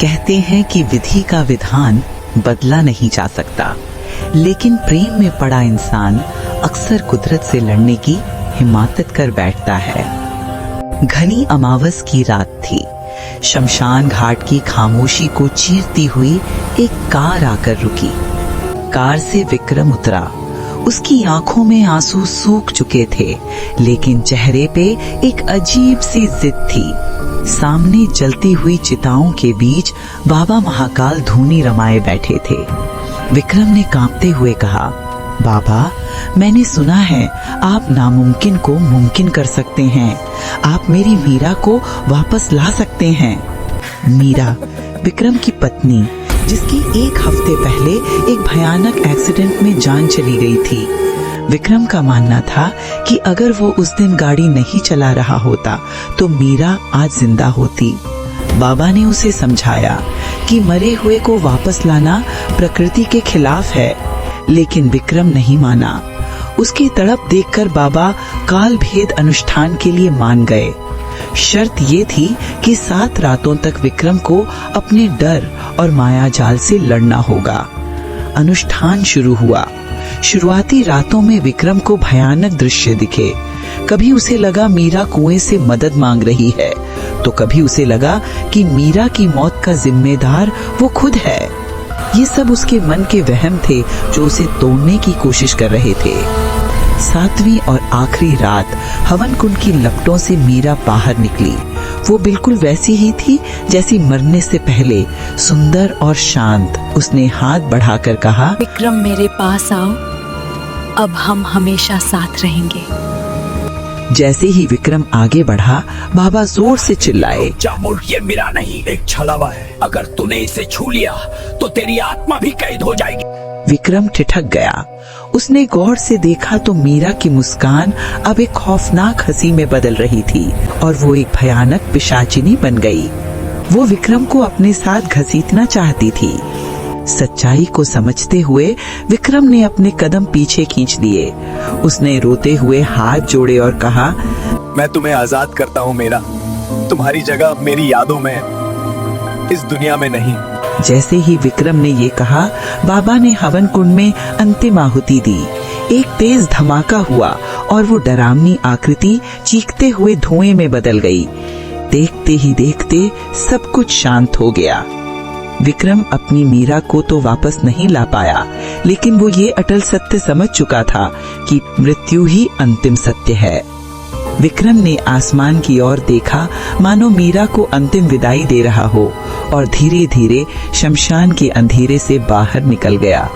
कहते हैं कि विधि का विधान बदला नहीं जा सकता, लेकिन प्रेम में पड़ा इंसान अक्सर कुदरत से लड़ने की हिम्मत कर बैठता है। घनी अमावस की रात थी। शमशान घाट की खामोशी को चीरती हुई एक कार आकर रुकी। कार से विक्रम उतरा। उसकी आंखों में आंसू सूख चुके थे, लेकिन चेहरे पे एक अजीब सी जिद थी। सामने जलती हुई चिताओं के बीच बाबा महाकाल धूनी रमाए बैठे थे। विक्रम ने कांपते हुए कहा, बाबा, मैंने सुना है आप नामुमकिन को मुमकिन कर सकते हैं। आप मेरी मीरा को वापस ला सकते हैं। मीरा, विक्रम की पत्नी, जिसकी एक हफ्ते पहले एक भयानक एक्सीडेंट में जान चली गई थी। विक्रम का मानना था कि अगर वो उस दिन गाड़ी नहीं चला रहा होता तो मीरा आज जिंदा होती। बाबा ने उसे समझाया कि मरे हुए को वापस लाना प्रकृति के खिलाफ है, लेकिन विक्रम नहीं माना। उसकी तड़प देखकर बाबा काल भेद अनुष्ठान के लिए मान गए। शर्त ये थी कि 7 रातों तक विक्रम को अपने डर और माया जाल से लड़ना होगा। अनुष्ठान शुरू हुआ। शुरुआती रातों में विक्रम को भयानक दृश्य दिखे। कभी उसे लगा मीरा कुएं से मदद मांग रही है, तो कभी उसे लगा कि मीरा की मौत का जिम्मेदार वो खुद है। ये सब उसके मन के वहम थे जो उसे तोड़ने की कोशिश कर रहे थे। 7वीं और आखिरी रात हवन कुंड की लपटों से मीरा बाहर निकली। वो बिल्कुल वैसी ही थी जैसी मरने से पहले, सुंदर और शांत। उसने हाथ बढ़ाकर कहा, विक्रम, मेरे पास आओ, अब हम हमेशा साथ रहेंगे। जैसे ही विक्रम आगे बढ़ा, बाबा जोर से चिल्लाए, जामुन, ये मीरा नहीं, एक छलावा है। अगर तूने इसे छू लिया तो तेरी आत्मा भी कैद हो जाएगी। विक्रम ठिठक गया। उसने गौर से देखा तो मीरा की मुस्कान अब एक खौफनाक हंसी में बदल रही थी और वो एक भयानक पिशाचिनी बन गई। वो विक्रम को अपने साथ घसीटना चाहती थी। सच्चाई को समझते हुए विक्रम ने अपने कदम पीछे खींच लिए। उसने रोते हुए हाथ जोड़े और कहा, मैं तुम्हें आजाद करता हूँ मीरा। तुम्हारी जगह मेरी यादों में, इस दुनिया में नहीं। जैसे ही विक्रम ने ये कहा, बाबा ने हवन कुंड में अंतिम आहुति दी। एक तेज धमाका हुआ और वो डरावनी आकृति चीखते हुए धुएं में बदल गई। देखते ही देखते सब कुछ शांत हो गया। विक्रम अपनी मीरा को तो वापस नहीं ला पाया, लेकिन वो ये अटल सत्य समझ चुका था कि मृत्यु ही अंतिम सत्य है। विक्रम ने आसमान की ओर देखा, मानो मीरा को अंतिम विदाई दे रहा हो, और धीरे धीरे शमशान के अंधेरे से बाहर निकल गया।